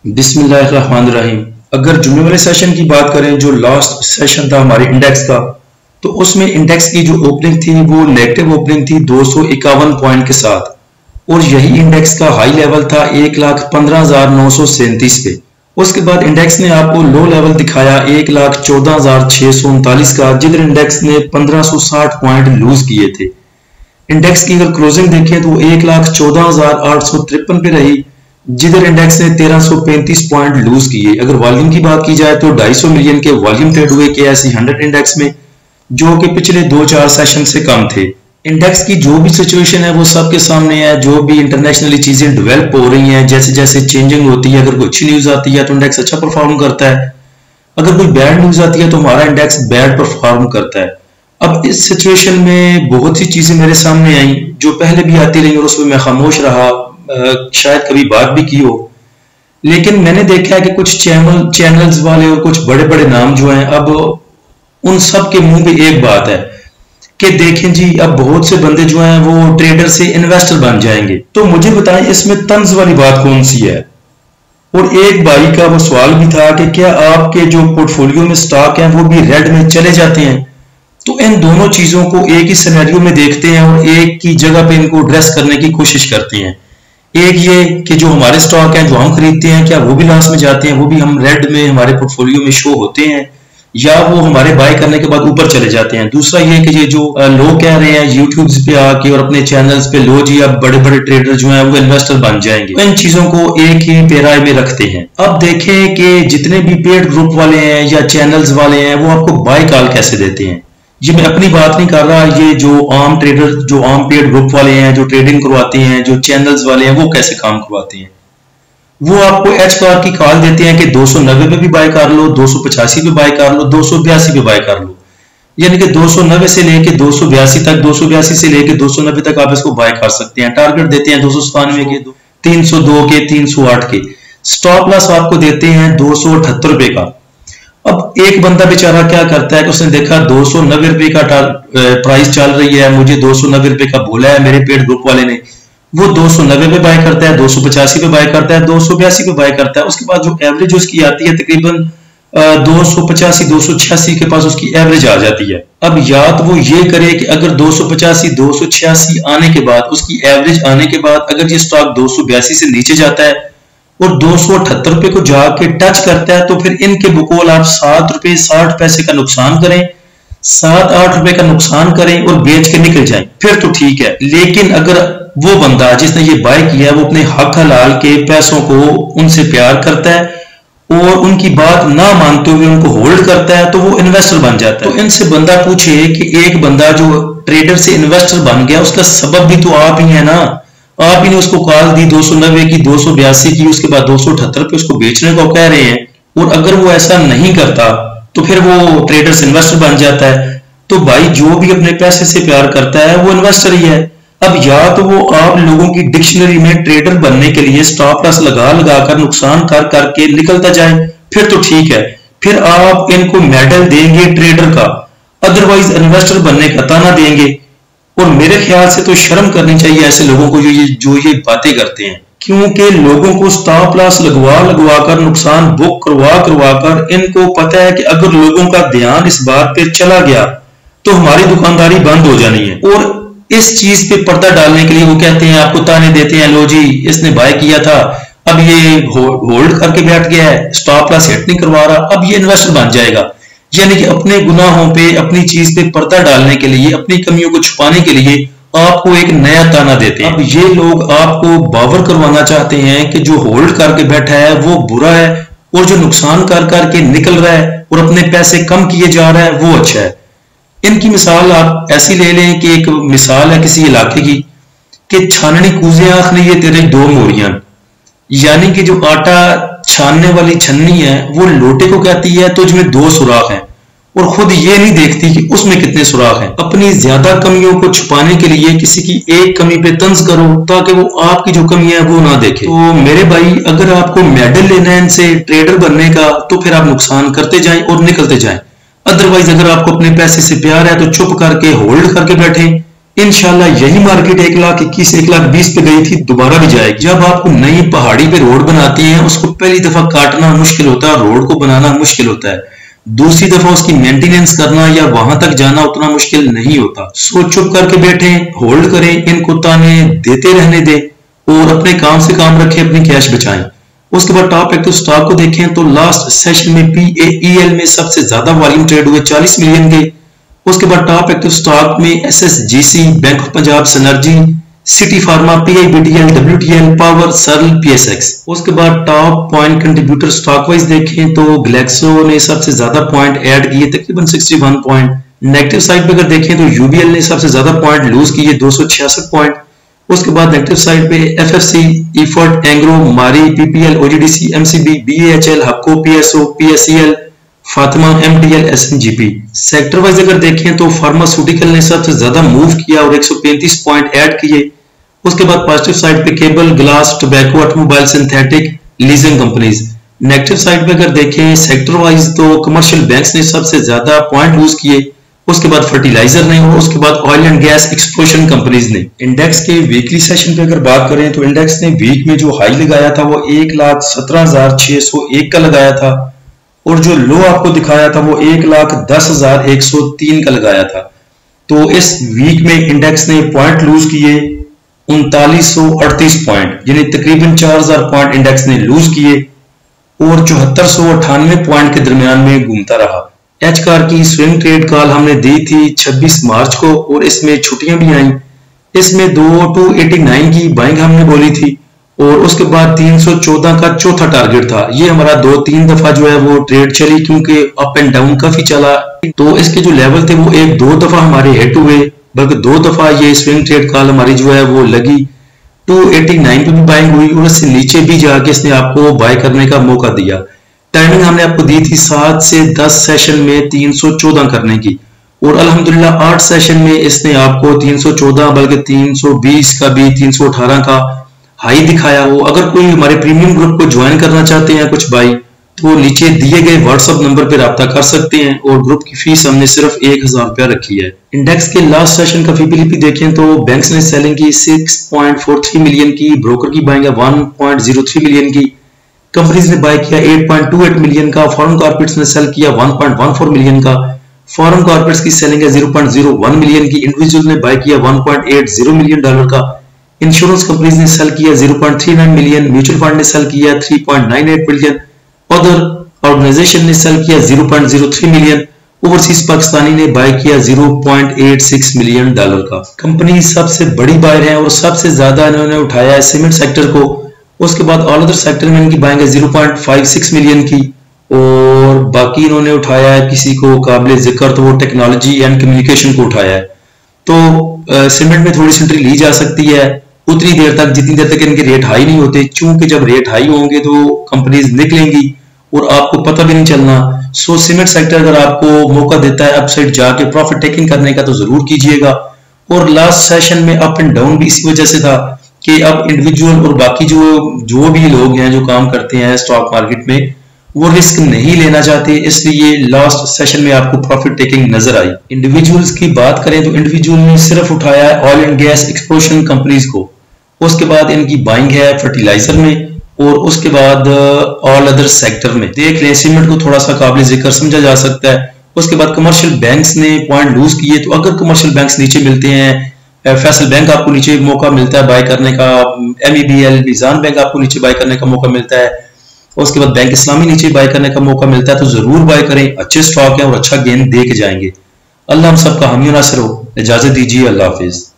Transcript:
बिस्मिल्लाहिर्रहमानिर्रहीम। अगर जुमे वाले सेशन की बात करें जो लास्ट सेशन था हमारे इंडेक्स का, तो उसमें इंडेक्स की जो ओपनिंग थी वो नेगेटिव ओपनिंग थी 251 पॉइंट के साथ, और यही इंडेक्स का हाई लेवल था 1,15,937 पे। उसके बाद इंडेक्स ने आपको लो लेवल दिखाया 1,14,639 का, जिधर इंडेक्स ने 1560 पॉइंट लूज किए थे। इंडेक्स की अगर क्लोजिंग देखें तो 1,14,853 पे रही, जिधर इंडेक्स ने 1335 पॉइंट लूज किए। अगर वॉल्यूम की बात की जाए तो 250 मिलियन के वॉल्यूम ट्रेड हुए KSE 100 इंडेक्स में, जो कि पिछले 2-4 सेशन से कम थे। इंडेक्स की जो भी सिचुएशन है वो सबके सामने है, जो भी इंटरनेशनली चीजें डेवलप हो रही हैं, जैसे जैसे चेंजिंग होती है। अगर कोई अच्छी न्यूज आती है तो इंडेक्स अच्छा परफॉर्म करता है, अगर कोई बैड न्यूज आती है तो हमारा इंडेक्स बैड परफॉर्म करता है। अब इस सिचुएशन में बहुत सी चीजें मेरे सामने आई जो पहले भी आती रही और उसमें मैं खामोश रहा, शायद कभी बात भी की हो, लेकिन मैंने देखा है कि कुछ चैनल्स वाले और कुछ बड़े बड़े नाम जो हैं, अब उन सब के मुंह पे एक बात है कि देखें जी, अब बहुत से बंदे जो हैं वो ट्रेडर से इन्वेस्टर बन जाएंगे। तो मुझे बताएं इसमें तंज वाली बात कौन सी है। और एक भाई का वो सवाल भी था कि क्या आपके जो पोर्टफोलियो में स्टॉक हैं वो भी रेड में चले जाते हैं। तो इन दोनों चीजों को एक ही सिनेरियो में देखते हैं और एक की जगह पे इनको ड्रेस करने की कोशिश करते हैं। एक ये कि जो हमारे स्टॉक हैं जो हम खरीदते हैं, क्या वो भी लॉस में जाते हैं, वो भी हम रेड में हमारे पोर्टफोलियो में शो होते हैं, या वो हमारे बाय करने के बाद ऊपर चले जाते हैं। दूसरा ये कि ये जो लोग कह रहे हैं यूट्यूब पे आके और अपने चैनल्स पे, लो जी अब बड़े बड़े ट्रेडर जो हैं वो इन्वेस्टर बन जाएंगे, इन चीजों को एक ही पैराए में रखते हैं। अब देखें कि जितने भी पेड ग्रुप वाले हैं या चैनल्स वाले हैं वो आपको बाय कॉल कैसे देते हैं। ये मैं अपनी बात नहीं कर रहा, ये जो आम ट्रेडर, जो आम पेड ग्रुप वाले हैं, जो ट्रेडिंग करवाते हैं, जो चैनल्स वाले हैं, वो कैसे काम करवाते हैं। वो आपको एच बार की कॉल देते हैं कि 290 पे भी बाय कर लो, 285 पे बाय कर लो, 282 पे बाय कर लो। यानी कि 290 से लेके 282 तक, 282 से लेके 290 तक आप इसको बाय कर सकते हैं। टारगेट देते हैं 297 के, 302 के, 308 के। स्टॉप लॉस आपको देते हैं 278 रुपए का। अब एक बंदा बेचारा क्या करता है कि उसने देखा 290 रुपए का प्राइस चल रही है, मुझे 290 रुपए का बोला है मेरे पेड ग्रुप वाले ने, वो 290 पे बाय करता है, 285 पे बाय करता है, 282 पे बाय करता है। उसके बाद जो एवरेज उसकी आती है तकरीबन 285 286 के पास उसकी एवरेज आ जाती है। अब या तो वो ये करे कि अगर 285 286 आने के बाद, उसकी एवरेज आने के बाद अगर ये स्टॉक 282 से नीचे जाता है और 278 रुपए को जाके टच करता है, तो फिर इनके बकौल आप 7 रुपए 60 पैसे का नुकसान करें, 7-8 रुपए का नुकसान करें और बेच के निकल जाएं, फिर तो ठीक है। लेकिन अगर वो बंदा जिसने ये बाय किया है वो अपने हक हलाल के पैसों को उनसे प्यार करता है और उनकी बात ना मानते हुए उनको होल्ड करता है, तो वो इन्वेस्टर बन जाता है। तो इनसे बंदा पूछे कि एक बंदा जो ट्रेडर से इन्वेस्टर बन गया, उसका सबब भी तो आप ही है ना। आप ही ने उसको कॉल दी 290 की, 282 की, उसके बाद 278 पे उसको बेचने को कह रहे हैं। और अगर वो ऐसा नहीं करता तो फिर वो ट्रेडर से इन्वेस्टर बन जाता है। तो भाई जो भी अपने पैसे से प्यार करता है वो इन्वेस्टर ही है। अब या तो वो आप लोगों की डिक्शनरी में ट्रेडर बनने के लिए स्टॉप लॉस लगा लगा कर नुकसान कर करके निकलता जाए, फिर तो ठीक है, फिर आप इनको मेडल देंगे ट्रेडर का, अदरवाइज इन्वेस्टर बनने का ताना देंगे। और मेरे ख्याल से तो शर्म करनी चाहिए ऐसे लोगों को जो ये बातें करते हैं, क्योंकि लोगों को स्टॉप लॉस लगवा लगवा कर, नुकसान बुक करवा करवा कर, इनको पता है कि अगर लोगों का ध्यान इस बात पे चला गया तो हमारी दुकानदारी बंद हो जानी है। और इस चीज पे पर्दा डालने के लिए वो कहते हैं, आपको ताने देते हैं, लो जी इसने बाय किया था, अब ये होल्ड करके बैठ गया है, स्टॉप लॉस हिट नहीं करवा रहा, अब ये इन्वेस्टर बन जाएगा। यानी कि अपने गुनाहों पे, अपनी चीज पे पर्दा डालने के लिए, अपनी कमियों को छुपाने के लिए आपको एक नया ताना देते हैं। अब ये लोग आपको बावर करवाना चाहते हैं कि जो होल्ड करके बैठा है वो बुरा है और जो नुकसान कर करके निकल रहा है और अपने पैसे कम किए जा रहा है वो अच्छा है। इनकी मिसाल आप ऐसी ले लें कि एक मिसाल है किसी इलाके की कि छाननी कूजे आंख ने ये तेरे दो मोरियां, यानी कि जो आटा छानने वाली छन्नी है वो लोटे को कहती है तो इसमें 2 सुराख हैं और खुद ये नहीं देखती कि उसमें कितने सुराख हैं। अपनी ज्यादा कमियों को छुपाने के लिए किसी की एक कमी पे तंज करो ताकि वो आपकी जो कमी है वो ना देखे। तो मेरे भाई, अगर आपको मेडल लेना है इनसे ट्रेडर बनने का तो फिर आप नुकसान करते जाएं और निकलते जाएं। अदरवाइज अगर आपको अपने पैसे से प्यार है तो चुप करके होल्ड करके बैठे, इंशाल्लाह यही मार्केट 1,21,000 1,20,000 पे गई थी, दोबारा भी जाएगी। जब आपको नई पहाड़ी पे रोड बनाती हैं, उसको पहली दफा काटना मुश्किल होता है, रोड को बनाना मुश्किल होता है, दूसरी दफा उसकी मेंटेनेंस करना या वहां तक जाना उतना मुश्किल नहीं होता। सो चुप करके बैठे, होल्ड करें, इनको ताने देते रहने दें और अपने काम से काम रखें, अपनी कैश बचाएं। उसके बाद टॉप एक्टिव स्टॉक को देखें तो लास्ट सेशन में PAEL में सबसे ज्यादा वॉल्यूम ट्रेड हुए 40 मिलियन के। उसके बाद टॉप एक्टिव स्टॉक में SSGC, bank of Punjab, synergy, city pharma, PIBDL, WTL, power, Searle, PSX। उसके बाद top point contributor stock wise देखें तो ग्लैक्सो ने सबसे ज्यादा पॉइंट ऐड किए, तकरीबन 61 पॉइंट। नेगेटिव साइड पे अगर देखें तो UBL ने सबसे ज्यादा पॉइंट लूज किए, 266 पॉइंट। उसके बाद नेगेटिव साइड पे FFC, इफर्ट, एंग्रो, मारी, PPL, OGDC, MCB, BAHL, हक्को, PSO, PSEL, Fatima, MTL, SNGP। Sector wise अगर देखें तो फार्मास्यूटिकल ने सबसे ज्यादा मूव किया और 135 पॉइंट ऐड किए। उसके बाद पॉजिटिव साइड पे cable, glass, tobacco, automobile, synthetic, leasing companies. Negative side पे अगर देखें सेक्टर वाइज तो कमर्शियल बैंक्स ने सबसे ज्यादा पॉइंट लूज किए, उसके बाद फर्टिलाइजर ने और उसके बाद oil and gas exploration companies ने। इंडेक्स के वीकली सेशन पे अगर बात करें तो इंडेक्स ने वीक में जो हाई लगाया था वो 1,17,601 का लगाया था और जो लो आपको दिखाया था वो 1,10,103 का लगाया था। तो इस वीक में इंडेक्स ने पॉइंट लूज किए 3938 पॉइंट, यानी तकरीबन 4000 पॉइंट इंडेक्स ने लूज किए और 7498 पॉइंट के दरमियान में घूमता रहा। एच कार की स्विंग ट्रेड कॉल हमने दी थी 26 मार्च को और इसमें छुट्टियां भी आई। इसमें 289 की बाइंग हमने बोली थी और उसके बाद 314 का चौथा टारगेट था। ये हमारा 2-3 दफा जो है वो ट्रेड चली, क्योंकि अप एंड डाउन काफी चला, तो इसके जो लेवल थे वो 1-2 दफा हमारे हिट हुए, बल्कि 2 दफा ये स्विंग ट्रेड कॉल हमारी जो है वो लगी। 289 पे भी बाइंग हुई और इससे नीचे भी जाके इसने आपको बाय करने का मौका दिया। टाइमिंग हमने आपको दी थी 7 से 10 सेशन में 314 करने की और अल्हम्दुलिल्लाह 8 सेशन में इसने आपको 314 बल्कि 320 का भी 318 का हाई दिखाया हो। अगर कोई हमारे प्रीमियम ग्रुप को ज्वाइन करना चाहते हैं कुछ भाई, तो नीचे दिए गए व्हाट्सएप नंबर पर राब्ता कर सकते हैं और ग्रुप की फीस हमने सिर्फ 1000 रुपया रखी है। इंडेक्स के लास्ट सेशन का फीपीलीपी देखें तो बैंक्स ने सेलिंग की 6.43 मिलियन की, ब्रोकर की बाइंग 1.03 मिलियन की, कंपनीज ने बाय किया 8.28 मिलियन का, फॉरेन कॉर्पोरेट्स ने सेल किया 1.14 मिलियन का। फॉरेन कॉर्पोरेट्स की सेलिंग है 0.01 मिलियन की, इंडिविजुअल ने बाय किया 1.80 मिलियन डॉलर का, इंश्योरेंस कंपनीज ने सेल किया 0.39 मिलियन, म्यूचुअल फंड ने सेल किया 3.98 मिलियन, अदर ऑर्गेनाइजेशन ने सेल किया 0.03 मिलियन, ओवरसीज पाकिस्तानी ने बाय किया 0.86 मिलियन डॉलर का। कंपनी सबसे बड़ी बायर है और सबसे ज्यादा इन्होंने उठाया है सीमेंट सेक्टर को। उसके बाद ऑल अदर सेक्टर में इनकी बाइंग है 0.56 मिलियन की और बाकी इन्होंने उठाया है किसी को काबिल जिक्र तो वो टेक्नोलॉजी एंड कम्युनिकेशन को उठाया है। तो सीमेंट में थोड़ी सी एंट्री ली जा सकती है उतनी देर तक जितनी देर तक इनके रेट हाई नहीं होते, चूंकि जब रेट हाई होंगे तो कंपनीज निकलेंगी और आपको पता भी नहीं चलना। सो सीमेंट सेक्टर अगर आपको मौका देता है अपसाइड जाके प्रॉफिट टेकिंग करने का तो जरूर कीजिएगा। और लास्ट सेशन में अप एंड डाउन भी इसी वजह से था कि अब इंडिविजुअल और बाकी जो भी लोग हैं जो काम करते हैं स्टॉक मार्केट में वो रिस्क नहीं लेना चाहते, इसलिए लास्ट सेशन में आपको प्रॉफिट टेकिंग नजर आई। इंडिविजुअल्स की बात करें तो इंडिविजुअल ने सिर्फ उठाया है oil and gas exploration companies को, उसके बाद इनकी बाइंग है फर्टिलाइजर में और उसके बाद ऑल अदर सेक्टर में। देख लें सीमेंट को थोड़ा सा काबिल जिक्र समझा जा सकता है। उसके बाद कमर्शियल बैंक्स ने पॉइंट लूज किए, तो अगर कमर्शियल बैंक्स नीचे मिलते हैं, फैसल बैंक आपको नीचे मौका मिलता है बाय करने का, MEBL मीजान बैंक आपको नीचे बाय करने का मौका मिलता है, उसके बाद बैंक इस्लामी नीचे बाय करने का मौका मिलता है, तो जरूर बाय करें, अच्छे स्टॉक है और अच्छा गेन दे के जाएंगे। अल्लाह हम सबका हामी नासिर हो। इजाजत दीजिए, अल्लाह हाफिज।